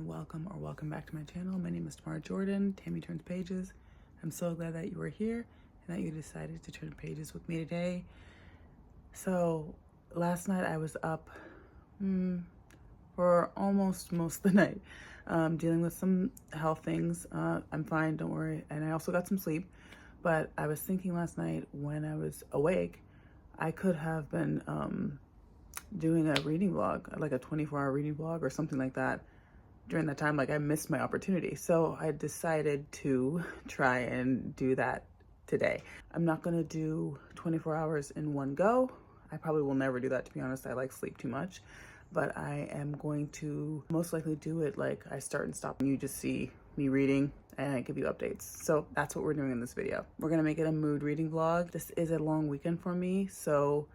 welcome back to my channel. My name is Tamara Jordan, Tammy Turns Pages. I'm so glad that you are here and that you decided to turn pages with me today. So last night I was up for almost most of the night, dealing with some health things. I'm fine, don't worry. And I also got some sleep, but I was thinking last night when I was awake, I could have been doing a reading vlog, like a 24-hour reading vlog or something like that. During that time, like I missed my opportunity. So I decided to try and do that today. I'm not gonna do 24 hours in one go. I probably will never do that, to be honest. I like sleep too much, but I am going to most likely do it like I start and stop and you just see me reading and I give you updates. So that's what we're doing in this video. We're gonna make it a mood reading vlog. This is a long weekend for me, so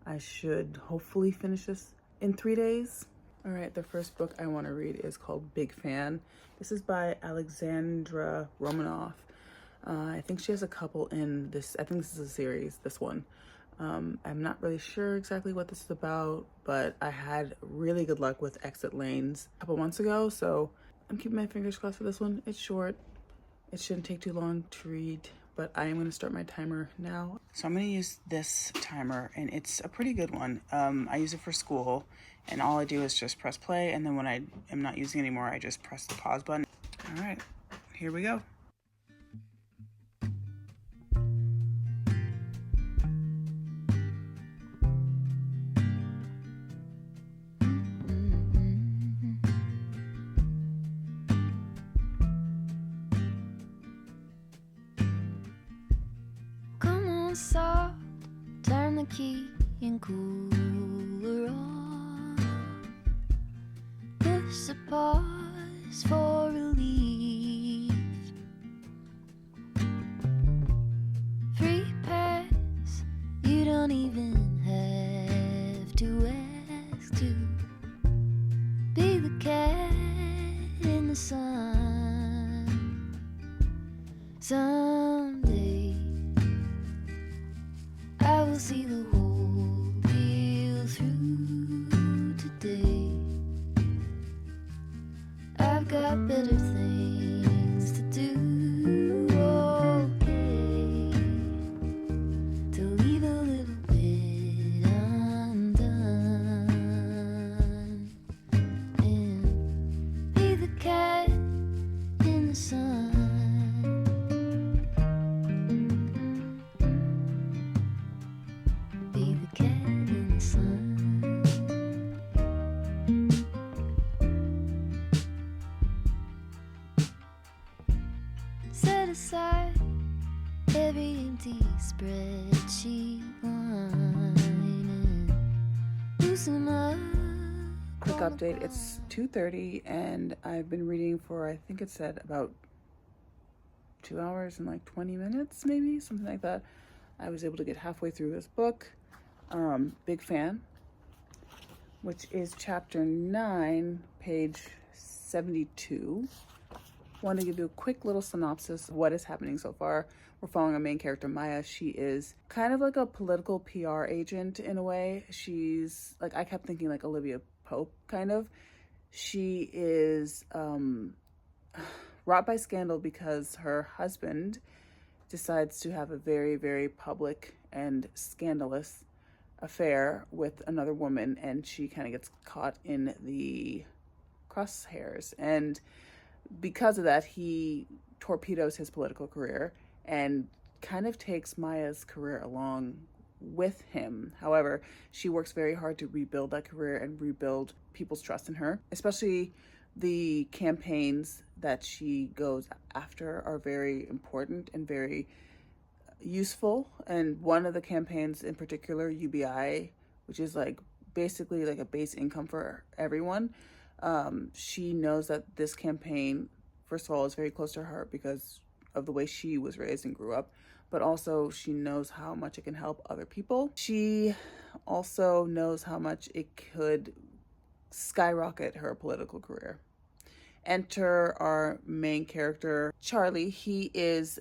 I should hopefully finish this in 3 days. All right, the first book I want to read is called Big Fan. This is by Alexandra Romanoff. I think she has a couple in this. I think this is a series, this one. I'm not really sure exactly what this is about, but I had really good luck with Exit Lanes a couple months ago, so I'm keeping my fingers crossed for this one. It's short. It shouldn't take too long to read, but I am going to start my timer now. So I'm going to use this timer, and it's a pretty good one. I use it for school, and all I do is just press play, and then when I am not using it anymore, I just press the pause button. All right, here we go. Come on, soft, turn the key and cooler on. Push the pause for relief. Free pass, you don't even have to ask to be the cat in the sun. Someday I will see the whole deal through. Today I've got better things to do. Okay, to leave a little bit undone and be the cat in the sun. Be the cat in the sun. Set aside every empty spreadsheet line and loosen up. Quick update, it's 2:30 and I've been reading for, I think it said about 2 hours and like 20 minutes, maybe something like that. I was able to get halfway through this book, Big Fan, which is chapter 9, page 72. Want to give you a quick little synopsis of what is happening so far. We're following our main character, Maya. She is kind of like a political PR agent in a way. She's like, I kept thinking like Olivia Pope, kind of. She is wrought by scandal because her husband decides to have a very, very public and scandalous affair with another woman, and she kind of gets caught in the crosshairs. And because of that, he torpedoes his political career and kind of takes Maya's career along with him. However, she works very hard to rebuild that career and rebuild people's trust in her, especially the campaigns that she goes after are very important and very useful. And one of the campaigns in particular, UBI, which is like basically like a base income for everyone, she knows that this campaign, first of all, is very close to her heart because of the way she was raised and grew up, but also she knows how much it can help other people. She also knows how much it could skyrocket her political career. Enter our main character, Charlie. He is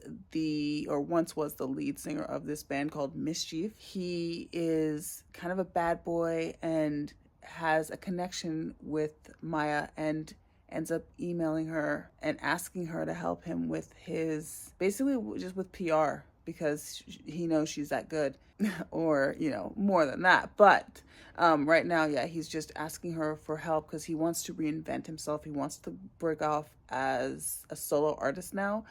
or once was the lead singer of this band called Mischief. He is kind of a bad boy and has a connection with Maya, and ends up emailing her and asking her to help him with his, basically just with PR, because he knows she's that good or, you know, more than that. But right now, yeah, he's just asking her for help because he wants to reinvent himself. He wants to break off as a solo artist now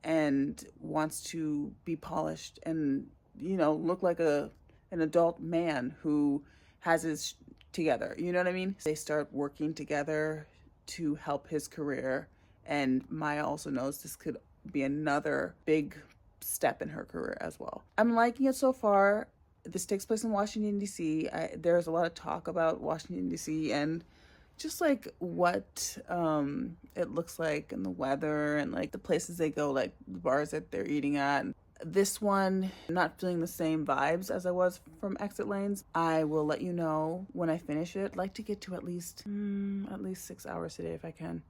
and wants to be polished and, you know, look like an adult man who has his together. You know what I mean? They start working together to help his career. And Maya also knows this could be another big step in her career as well. I'm liking it so far. This takes place in Washington, D.C. There's a lot of talk about Washington, D.C. and just like what it looks like and the weather and like the places they go, like the bars that they're eating at. This one, I'm not feeling the same vibes as I was from Exit Lanes. I will let you know when I finish it. I'd like to get to at least 6 hours today if I can.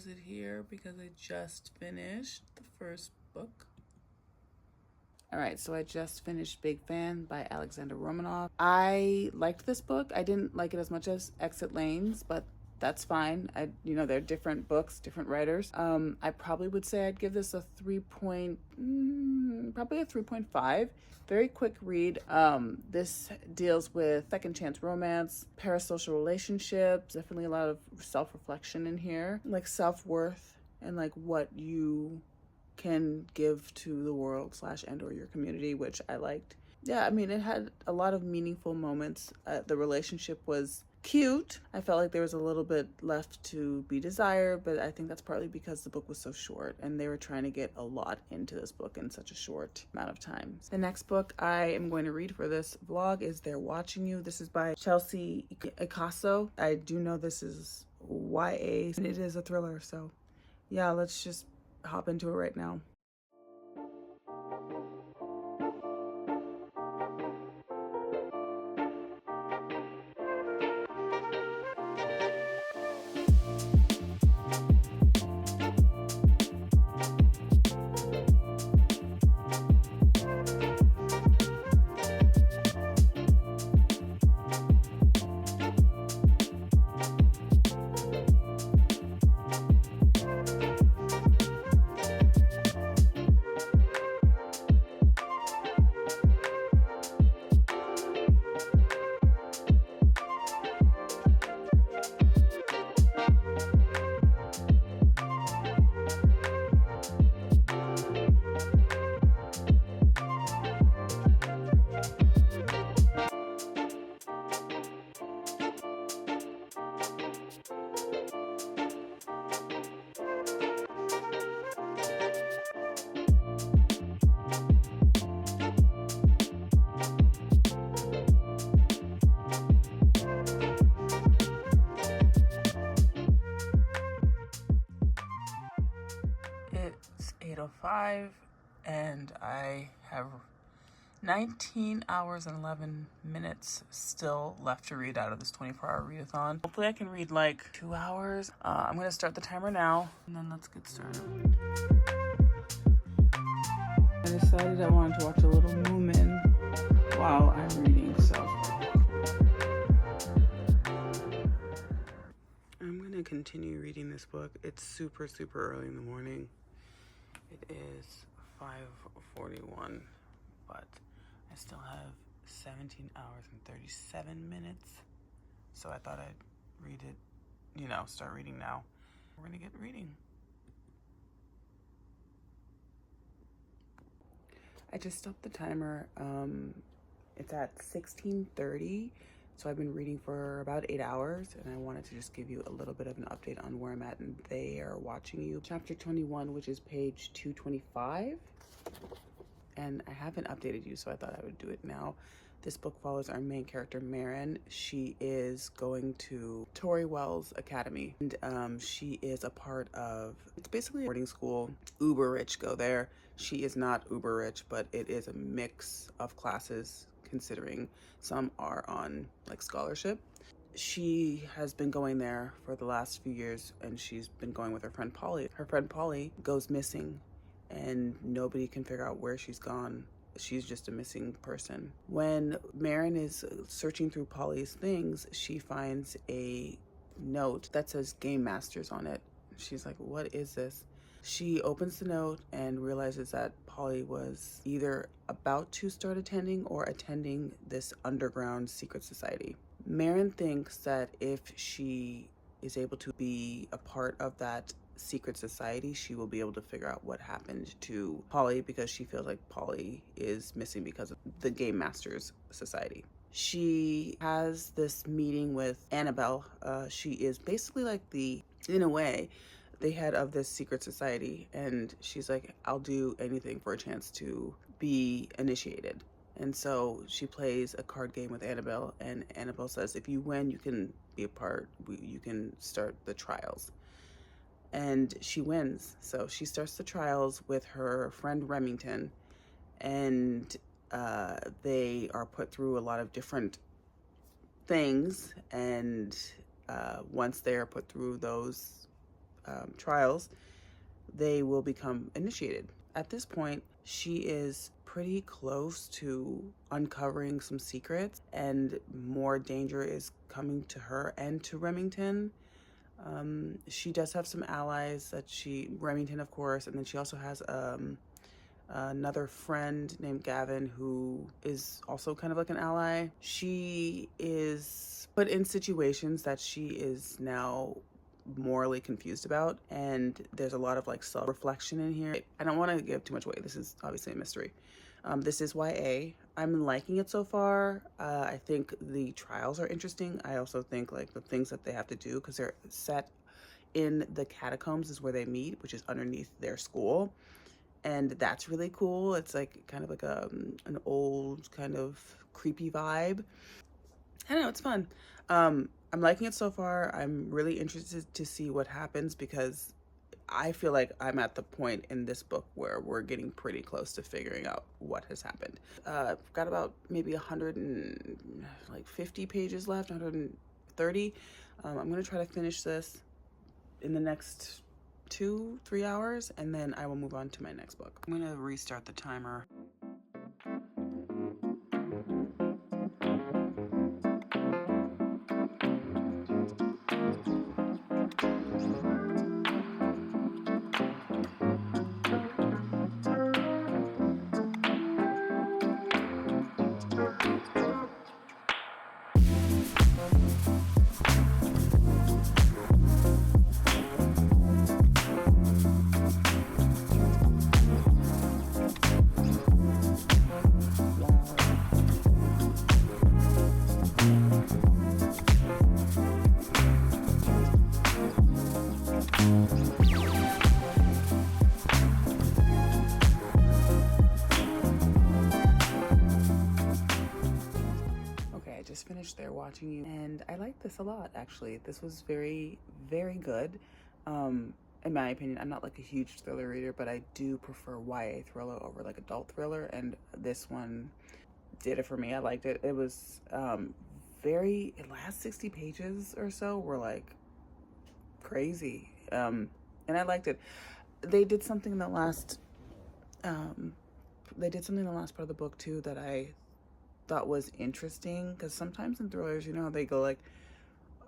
It here because I just finished the first book. All right, so I just finished Big Fan by Alexander Romanov. I liked this book. I didn't like it as much as Exit Lanes, but that's fine. They're different books, different writers. I probably would say I'd give this a probably a 3.5. Very quick read. This deals with second chance romance, parasocial relationships, definitely a lot of self-reflection in here, like self-worth and like what you can give to the world / and or your community, which I liked. Yeah, I mean, it had a lot of meaningful moments. The relationship was cute. I felt like there was a little bit left to be desired, but I think that's partly because the book was so short and they were trying to get a lot into this book in such a short amount of time. The next book I am going to read for this vlog is They're Watching You. This is by Chelsea Ikaso. I do know this is YA and it is a thriller, so yeah, let's just hop into it right now. It's 8:05 and I have 19 hours and 11 minutes still left to read out of this 24-hour readathon. Hopefully I can read like 2 hours. I'm gonna start the timer now and then let's get started. I decided I wanted to watch a little Moomin while I'm reading, so I'm gonna continue reading this book. It's super early in the morning. It is 5:41, but I still have 17 hours and 37 minutes. So I thought I'd read it, start reading now. We're gonna get reading. I just stopped the timer. It's at 16:30. So I've been reading for about 8 hours and I wanted to just give you a little bit of an update on where I'm at and They Are Watching You. Chapter 21, which is page 225. And I haven't updated you, so I thought I would do it now. This book follows our main character, Marin. She is going to Tori Wells Academy, and she is a part of, it's basically a boarding school. Uber rich go there. She is not uber rich, but it is a mix of classes, considering some are on like scholarship. She has been going there for the last few years, and she's been going with her friend Polly. Her friend Polly goes missing, and nobody can figure out where she's gone. She's just a missing person. When Marin is searching through Polly's things, she finds a note that says Game Masters on it. She's like, what is this? She opens the note and realizes that Polly was either about to start attending or attending this underground secret society. Marin thinks that if she is able to be a part of that secret society, she will be able to figure out what happened to Polly, because she feels like Polly is missing because of the Game Masters Society. She has this meeting with Annabelle. She is basically like in a way, the head of this secret society, and she's like, I'll do anything for a chance to be initiated. And so she plays a card game with Annabelle, and Annabelle says, if you win, you can be a part, you can start the trials. And she wins. So she starts the trials with her friend Remington, and they are put through a lot of different things. And once they are put through those trials, they will become initiated. At this point, she is pretty close to uncovering some secrets, and more danger is coming to her and to Remington. She does have some allies that Remington, of course, and then she also has another friend named Gavin, who is also kind of like an ally. She is put in situations that she is now morally confused about, and there's a lot of like self-reflection in here. I don't want to give too much away. This is obviously a mystery. This is YA. I'm liking it so far. I think the trials are interesting. I also think like the things that they have to do, because they're set in the catacombs is where they meet, which is underneath their school. And that's really cool. It's like kind of like an old kind of creepy vibe. I don't know, it's fun. I'm liking it so far. I'm really interested to see what happens, because I feel like I'm at the point in this book where we're getting pretty close to figuring out what has happened. I've got about maybe 150 pages left, 130. I'm gonna try to finish this in the next 2-3 hours, and then I will move on to my next book. I'm gonna restart the timer. Finished there watching you, and I like this a lot. Actually, this was very, very good. In my opinion, I'm not like a huge thriller reader, but I do prefer YA thriller over like adult thriller, and this one did it for me. I liked it. It was the last 60 pages or so were like crazy, and I liked it. They did something in the last part of the book too that I thought was interesting, because sometimes in thrillers, they go like,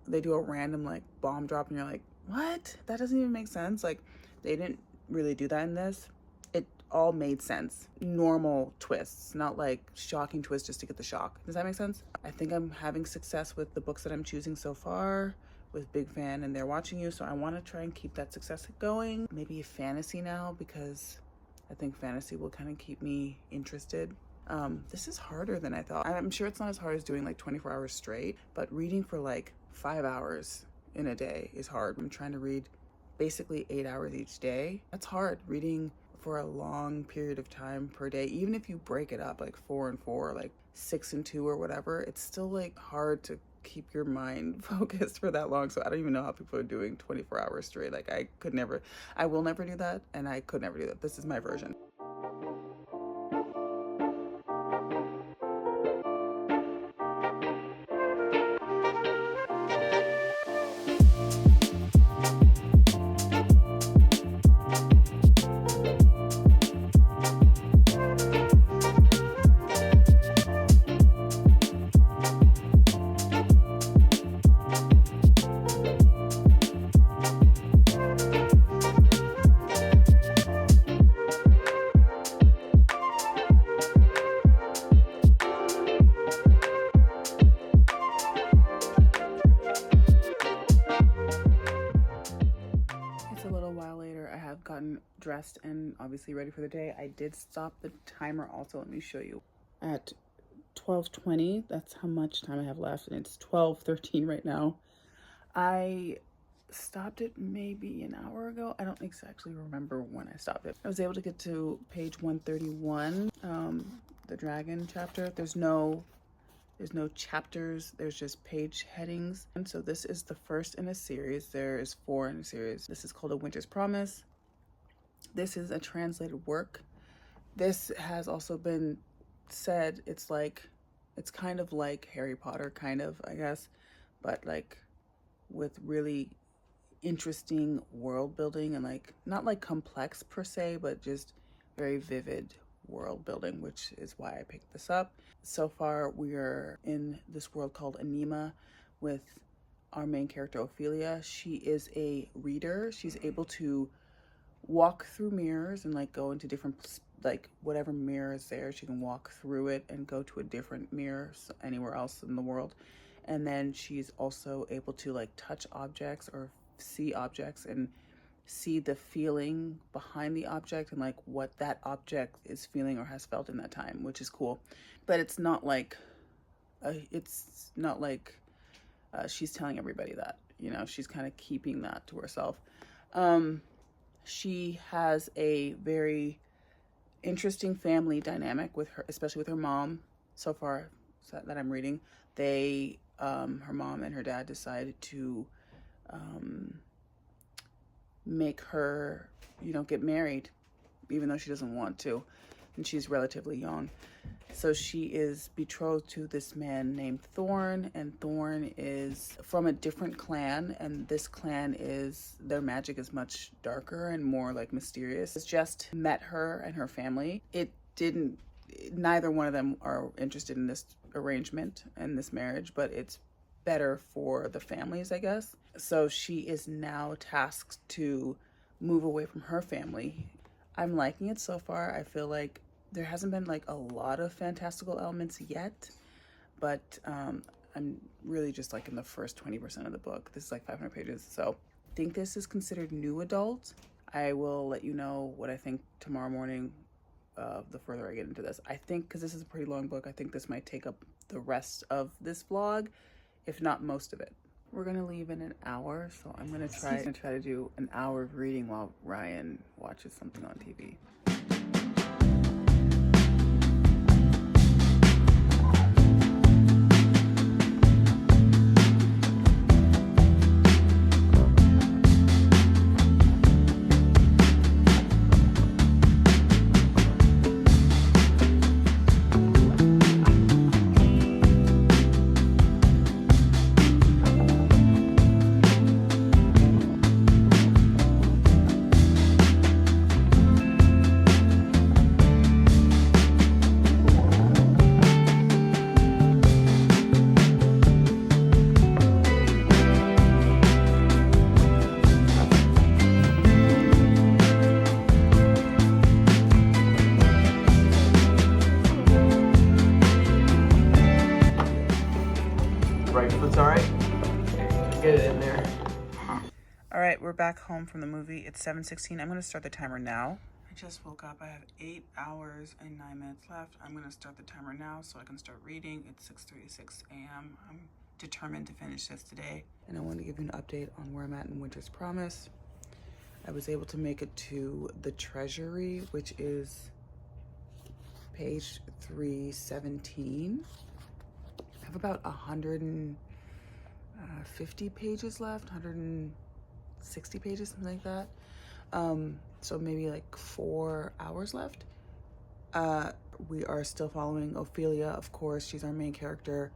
they do a random like bomb drop, and you're like, what? That doesn't even make sense. Like, they didn't really do that in this. It all made sense. Normal twists, not like shocking twists just to get the shock. Does that make sense? I think I'm having success with the books that I'm choosing so far with Big Fan and They're Watching You, so I want to try and keep that success going. Maybe fantasy now, because I think fantasy will kind of keep me interested. This is harder than I thought. I'm sure it's not as hard as doing like 24 hours straight, but reading for like 5 hours in a day is hard. I'm trying to read basically 8 hours each day. That's hard. Reading for a long period of time per day, even if you break it up like 4 and 4, like 6 and 2 or whatever, it's still like hard to keep your mind focused for that long. So I don't even know how people are doing 24 hours straight. Like I could never, I will never do that, and I could never do that. This is my version. It's a little while later. I have gotten dressed and obviously ready for the day. I did stop the timer also. Let me show you. At 12:20, that's how much time I have left, and it's 12:13 right now. I stopped it maybe an hour ago. I don't exactly remember when I stopped it. I was able to get to page 131, the dragon chapter. There's no chapters, there's just page headings. And so this is the first in a series. There is 4 in a series. This is called A Winter's Promise. This is a translated work. This has also been said, it's kind of like Harry Potter, kind of, I guess, but like with really interesting world building, and like not like complex per se, but just very vivid world building, which is why I picked this up. So far we are in this world called Anima with our main character Ophelia. She is a reader. She's able to walk through mirrors and like go into different, like whatever mirror is there, she can walk through it and go to a different mirror anywhere else in the world. And then she's also able to like touch objects or see objects and see the feeling behind the object and like what that object is feeling or has felt in that time, which is cool. But it's not like she's telling everybody that, you know, she's kind of keeping that to herself. She has a very interesting family dynamic with her, especially with her mom. So far that I'm reading, her mom and her dad decided to make her, get married, even though she doesn't want to, and she's relatively young. So she is betrothed to this man named Thorn, and Thorn is from a different clan, and this clan their magic is much darker and more like mysterious. It's just met her and her family. Neither one of them are interested in this arrangement and this marriage, but it's better for the families, I guess. So she is now tasked to move away from her family. I'm liking it so far. I feel like there hasn't been like a lot of fantastical elements yet, but I'm really just like in the first 20% of the book. This is like 500 pages. So I think this is considered new adult. I will let you know what I think tomorrow morning, the further I get into this. I think, because this is a pretty long book, I think this might take up the rest of this vlog, if not most of it. We're gonna leave in an hour, so I'm gonna try to do an hour of reading while Ryan watches something on TV. All right, we're back home from the movie. It's 7:16. I'm going to start the timer now. I just woke up. I have 8 hours and 9 minutes left. I'm going to start the timer now so I can start reading. It's 6:36 a.m. I'm determined to finish this today. And I want to give you an update on where I'm at in Winter's Promise. I was able to make it to the Treasury, which is page 317. I have about 150 pages left, 160 pages, something like that. So maybe like 4 hours left. We are still following Ophelia, of course. She's our main character,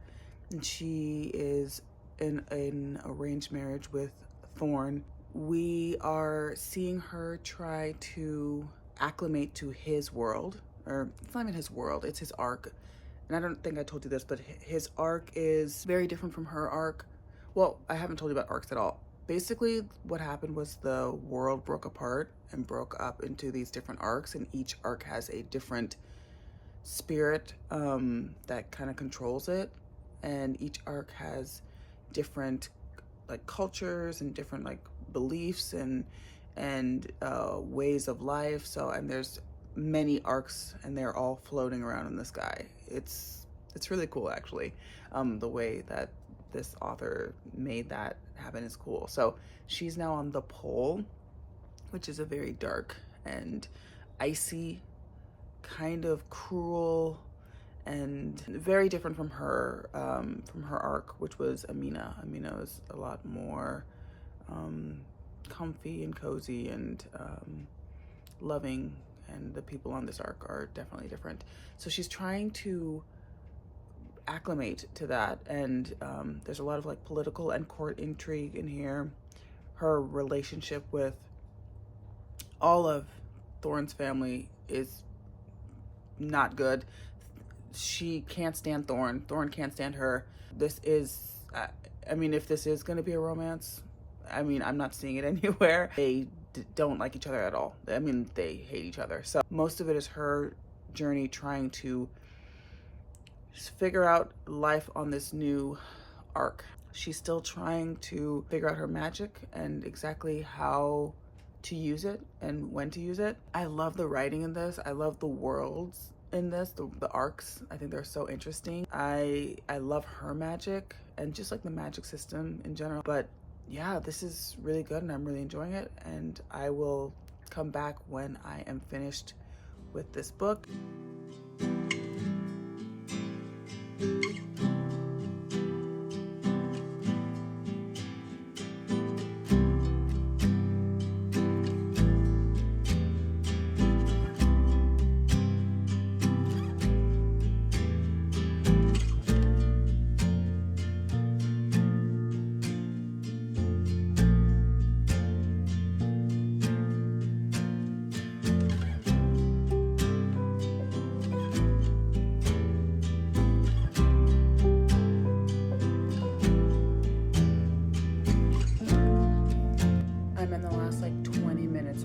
and she is in an arranged marriage with Thorn. We are seeing her try to acclimate to his world, or it's not even his world, it's his arc. And I don't think I told you this, but his arc is very different from her arc. Well, I haven't told you about arcs at all. Basically, what happened was the world broke apart and broke up into these different arcs, and each arc has a different spirit that kind of controls it, and each arc has different like cultures and different like beliefs and ways of life. So, and there's many arcs, and they're all floating around in the sky. It's really cool, actually. The way that this author made that happen is cool. So she's now on the pole, which is a very dark and icy, kind of cruel, and very different from her arc, which was Amina. Amina was a lot more comfy and cozy and loving, and the people on this arc are definitely different. So she's trying to acclimate to that, and there's a lot of like political and court intrigue in here. Her relationship with all of Thorne's family is not good. She can't stand Thorne. Thorne can't stand her. This is, I mean, if this is going to be a romance, I mean, I'm not seeing it anywhere. They don't like each other at all. I mean, they hate each other. So most of it is her journey trying to just figure out life on this new arc. She's still trying to figure out her magic and exactly how to use it and when to use it. I love the writing in this. I love the worlds in this, the arcs. I think they're so interesting. I love her magic and just like the magic system in general. But yeah, this is really good and I'm really enjoying it, and I will come back when I am finished with this book.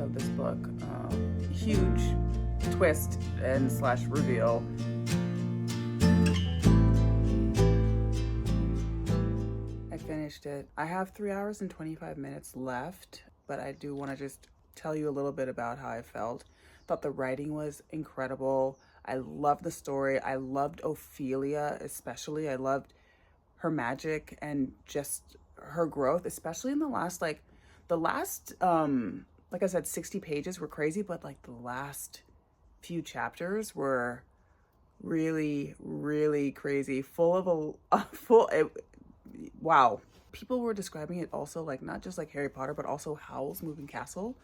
Of this book, huge twist and slash reveal. I finished it. I have 3 hours and 25 minutes left, but I do want to just tell you a little bit about how I felt. Thought the writing was incredible. I loved the story. I loved Ophelia especially. I loved her magic and just her growth, especially in the last like I said, 60 pages were crazy, but like the last few chapters were really, really crazy. Wow. People were describing it also like not just like Harry Potter, but also Howl's Moving Castle.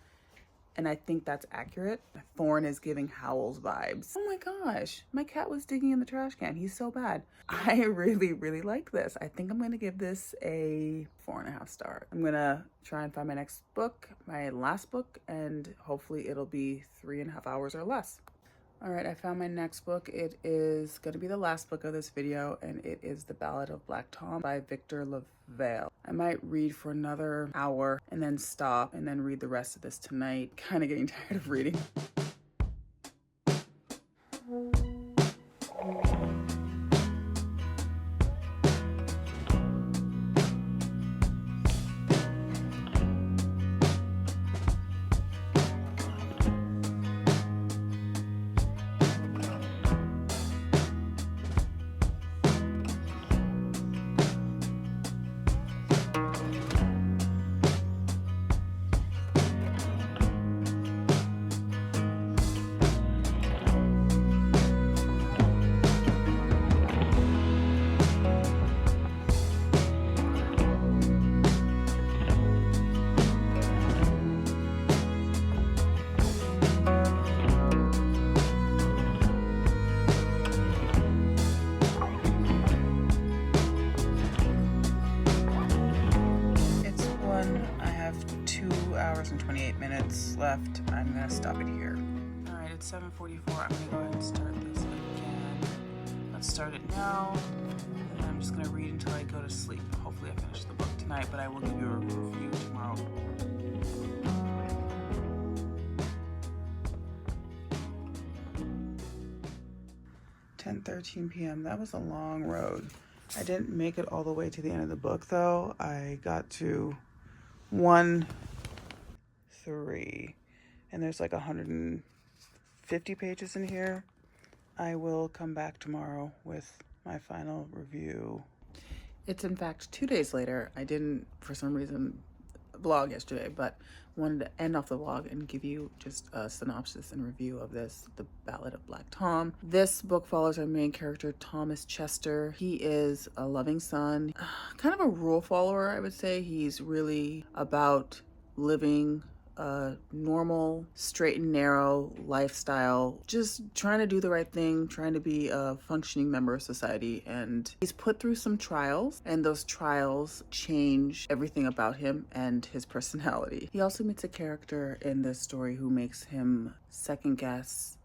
And I think that's accurate. Thorne is giving Howl's vibes. Oh my gosh, my cat was digging in the trash can. He's so bad. I really, really like this. I think I'm going to give this a 4.5 stars. I'm going to try and find my next book, my last book, and hopefully it'll be 3.5 hours or less. All right, I found my next book. It is going to be the last book of this video, and it is The Ballad of Black Tom by Victor LaValle. I might read for another hour and then stop and then read the rest of this tonight. Kind of getting tired of reading. 28 minutes left. I'm gonna stop it here. All right, it's 7:44. I'm gonna go ahead and start this again. Let's start it now. And I'm just gonna read until I go to sleep. Hopefully I finish the book tonight, but I will give you a review tomorrow. 10:13 p.m. That was a long road. I didn't make it all the way to the end of the book though. I got to 1-3, and there's like 150 pages in here. I will come back tomorrow with my final review. It's in fact 2 days later. I didn't, for some reason, vlog yesterday, but wanted to end off the vlog and give you just a synopsis and review of this, The Ballad of Black Tom. This book follows our main character, Thomas Chester. He is a loving son, kind of a rule follower, I would say. He's really about living a normal, straight and narrow lifestyle, just trying to do the right thing, trying to be a functioning member of society. And he's put through some trials, and those trials change everything about him and his personality. He also meets a character in this story who makes him second guess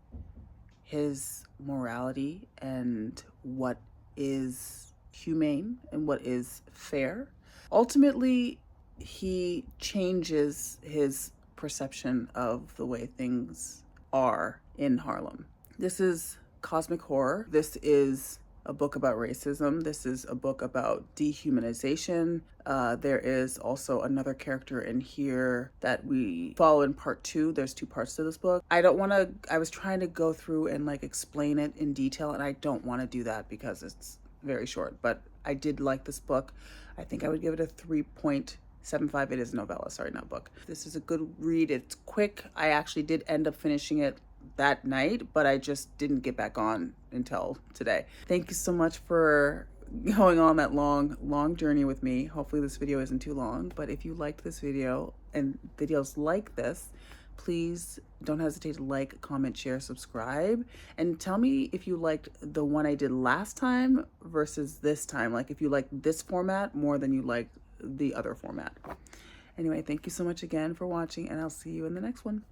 his morality and what is humane and what is fair. Ultimately, he changes his perception of the way things are in Harlem. This is cosmic horror. This is a book about racism. This is a book about dehumanization. There is also another character in here that we follow in part 2. There's 2 parts to this book. I was trying to go through and like explain it in detail, and I don't want to do that because it's very short, but I did like this book. I think I would give it a 3.75. It is a novella, sorry, not book. This is a good read. It's quick. I actually did end up finishing it that night, but I just didn't get back on until today. Thank you so much for going on that long journey with me. Hopefully this video isn't too long, but if you liked this video and videos like this, please don't hesitate to like, comment, share, subscribe, and tell me if you liked the one I did last time versus this time. Like if you like this format more than you like the other format. Anyway, thank you so much again for watching, and I'll see you in the next one.